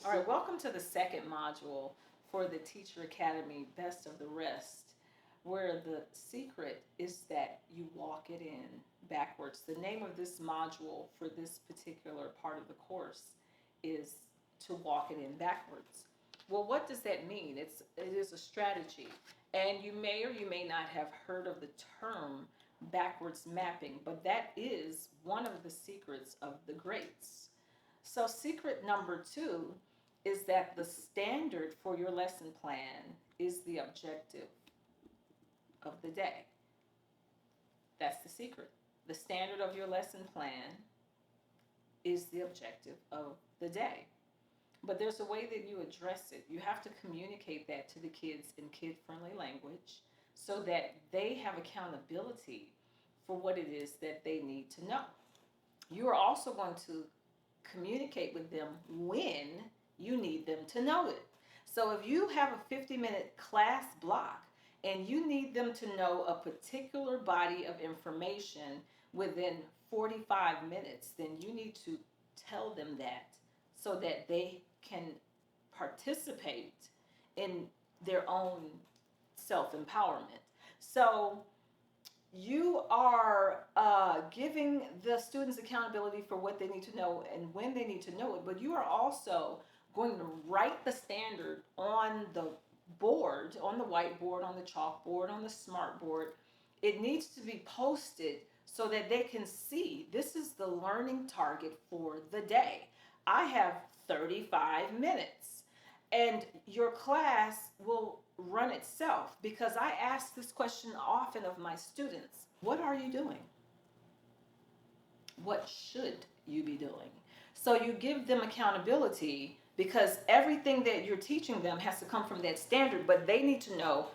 All right, welcome to the second module for the Teacher Academy Best of the Rest, where the secret is that you walk it in backwards. The name of this module for this particular part of the course is to walk it in backwards. Well, what does that mean? It is a strategy, and you may or you may not have heard of the term backwards mapping, but that is one of the secrets of the greats. So, secret number two is that the standard for your lesson plan is the objective of the day. That's the secret. The standard of your lesson plan is the objective of the day. But there's a way that you address it. You have to communicate that to the kids in kid friendly language so that they have accountability for what it is that they need to know. You are also going to communicate with them when you need them to know it. So if you have a 50-minute class block and you need them to know a particular body of information within 45 minutes, then you need to tell them that so that they can participate in their own self empowerment. So you are giving the students accountability for what they need to know and when they need to know it, but you are also going to write the standard on the board, on the whiteboard, on the chalkboard, on the smart board. It needs to be posted so that they can see this is the learning target for the day. I have 35 minutes, and your class will run itself because I ask this question often of my students. What are you doing? What should you be doing? So you give them accountability because everything that you're teaching them has to come from that standard, but they need to know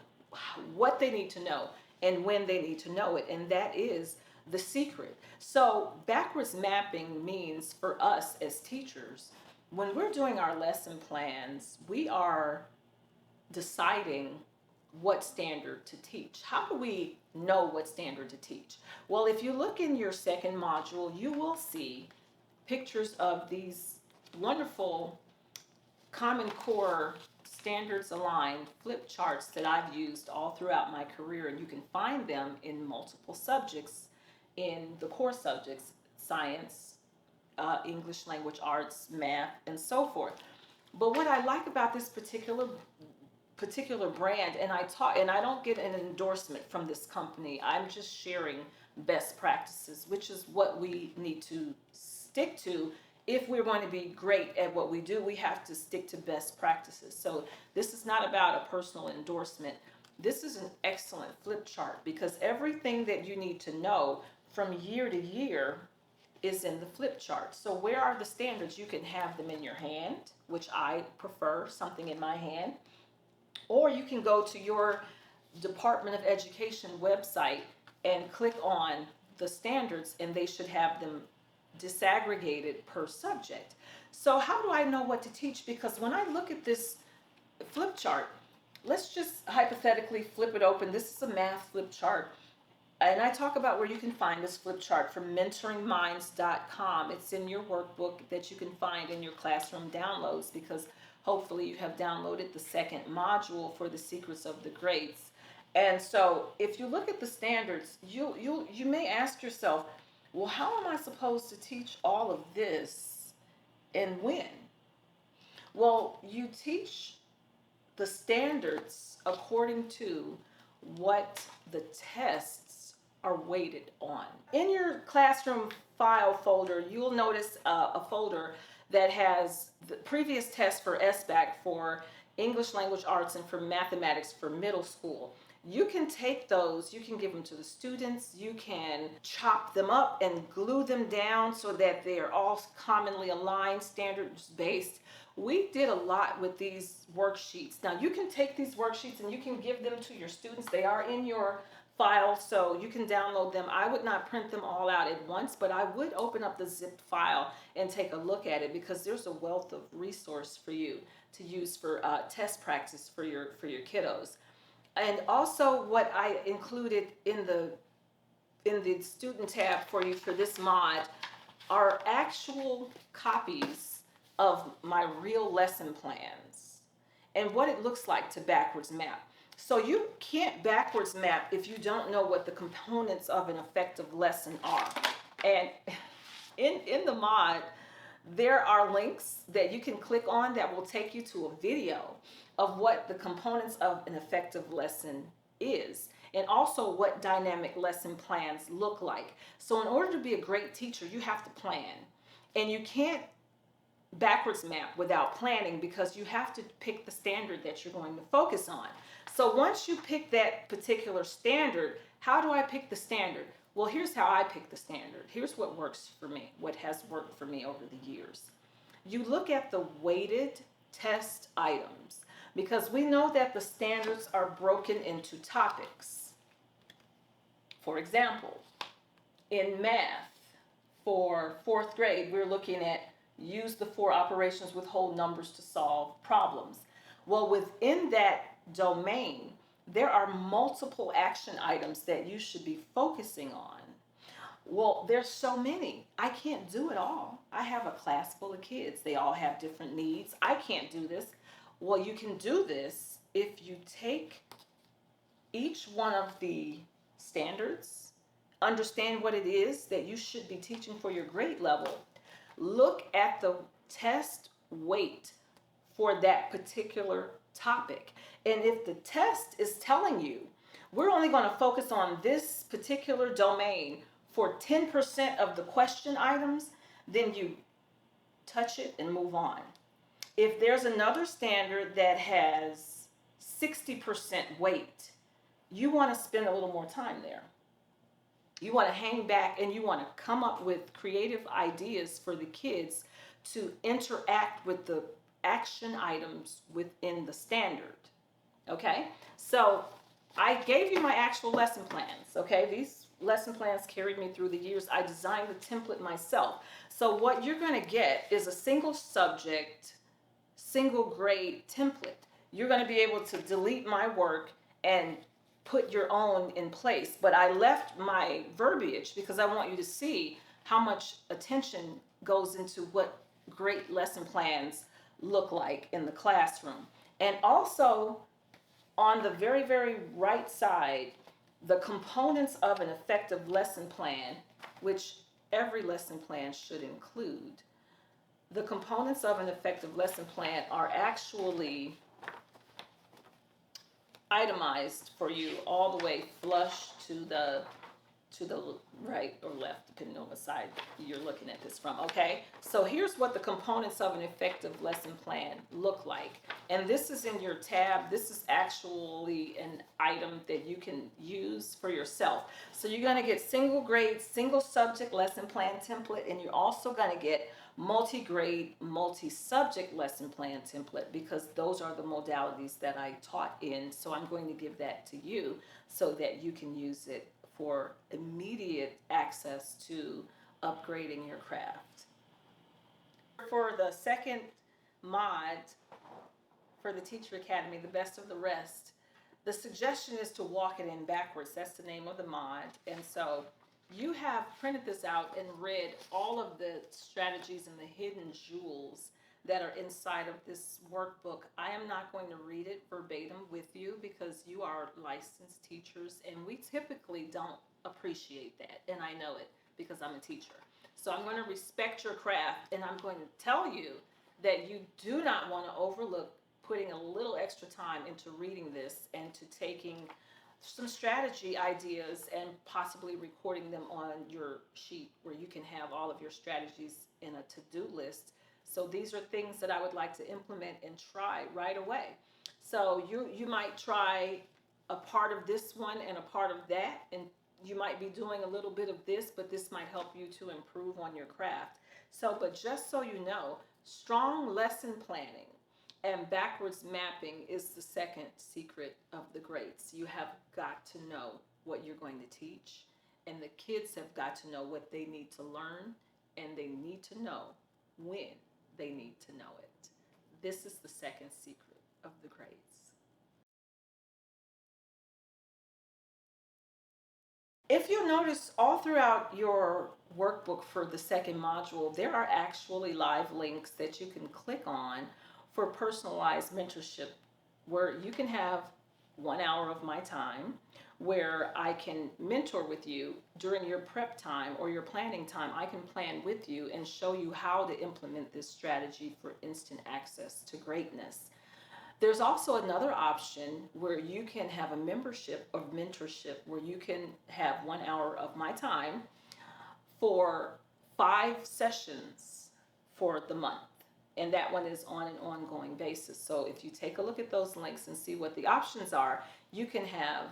what they need to know and when they need to know it, and that is the secret. So backwards mapping means for us as teachers, when we're doing our lesson plans, we are deciding what standard to teach. How do we know what standard to teach? Well, if you look in your second module, you will see pictures of these wonderful Common Core standards aligned flip charts that I've used all throughout my career, and you can find them in multiple subjects in the core subjects: science, English language arts, math, and so forth. But what I like about this particular brand, and I don't get an endorsement from this company. I'm just sharing best practices, which is what we need to stick to. If we're going to be great at what we do, we have to stick to best practices. So this is not about a personal endorsement. This is an excellent flip chart because everything that you need to know from year to year is in the flip chart. So where are the standards? You can have them in your hand, which I prefer, something in my hand, or you can go to your Department of Education website and click on the standards, and they should have them disaggregated per subject. So how do I know what to teach? Because when I look at this flip chart, let's just hypothetically flip it open. This is a math flip chart. And I talk about where you can find this flip chart from mentoringminds.com. It's in your workbook that you can find in your classroom downloads, because hopefully you have downloaded the second module for the secrets of the greats. And so if you look at the standards, you may ask yourself, well, how am I supposed to teach all of this and when? Well, you teach the standards according to what the tests are weighted on. In your classroom file folder, you'll notice a folder that has the previous tests for SBAC, for English language arts, and for mathematics for middle school. You can take those, you can give them to the students, you can chop them up and glue them down so that they are all commonly aligned, standards based. We did a lot with these worksheets. Now you can take these worksheets and you can give them to your students. They are in your file, so you can download them. I would not print them all out at once, but I would open up the zipped file and take a look at it, because there's a wealth of resource for you to use for test practice for your kiddos. And also what I included in the student tab for you for this mod are actual copies of my real lesson plans and what it looks like to backwards map. So you can't backwards map if you don't know what the components of an effective lesson are. And in the mod, there are links that you can click on that will take you to a video of what the components of an effective lesson is, and also what dynamic lesson plans look like. So in order to be a great teacher, you have to plan. And you can't backwards map without planning, because you have to pick the standard that you're going to focus on. So once you pick that particular standard, how do I pick the standard? Well, here's how I pick the standard. Here's what works for me, what has worked for me over the years. You look at the weighted test items, because we know that the standards are broken into topics. For example, in math for 4th grade, we're looking at use the 4 operations with whole numbers to solve problems. Well, within that domain, there are multiple action items that you should be focusing on. Well, there's so many. I can't do it all. I have a class full of kids. They all have different needs. I can't do this. Well, you can do this if you take each one of the standards, understand what it is that you should be teaching for your grade level, look at the test weight for that particular topic. And if the test is telling you, we're only going to focus on this particular domain for 10% of the question items, then you touch it and move on. If there's another standard that has 60% weight, you want to spend a little more time there. You want to hang back and you want to come up with creative ideas for the kids to interact with the action items within the standard. Okay? So I gave you my actual lesson plans. Okay? These lesson plans carried me through the years. I designed the template myself. So what you're going to get is a single subject, single grade template. You're going to be able to delete my work and put your own in place. But I left my verbiage because I want you to see how much attention goes into what great lesson plans look like in the classroom. And also on the very, very right side, the components of an effective lesson plan, which every lesson plan should include. The components of an effective lesson plan are actually itemized for you all the way flush to the right or left, depending on what side you're looking at this from. Okay, so here's what the components of an effective lesson plan look like, and this is in your tab. This is actually an item that you can use for yourself. So you're going to get single grade, single subject lesson plan template, and you're also going to get multi-grade, multi-subject lesson plan template, because those are the modalities that I taught in. So I'm going to give that to you so that you can use it for immediate access to upgrading your craft. For the second mod for the Teacher Academy, the best of the rest, the suggestion is to walk it in backwards. That's the name of the mod. And so you have printed this out and read all of the strategies and the hidden jewels that are inside of this workbook. I am not going to read it verbatim with you because you are licensed teachers and we typically don't appreciate that. And I know it because I'm a teacher. So I'm going to respect your craft, and I'm going to tell you that you do not want to overlook putting a little extra time into reading this and to taking some strategy ideas and possibly recording them on your sheet where you can have all of your strategies in a to-do list. So these are things that I would like to implement and try right away. So you might try a part of this one and a part of that, and you might be doing a little bit of this, but this might help you to improve on your craft. So, but just so you know, strong lesson planning and backwards mapping is the second secret of the greats. You have got to know what you're going to teach, and the kids have got to know what they need to learn, and they need to know when they need to know it. This is the second secret of the greats. If you notice, all throughout your workbook for the second module, there are actually live links that you can click on for personalized mentorship, where you can have 1 hour of my time where I can mentor with you during your prep time or your planning time. I can plan with you and show you how to implement this strategy for instant access to greatness. There's also another option where you can have a membership of mentorship where you can have 1 hour of my time for 5 sessions for the month. And that one is on an ongoing basis. So if you take a look at those links and see what the options are, you can have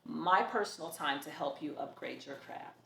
my personal time to help you upgrade your craft.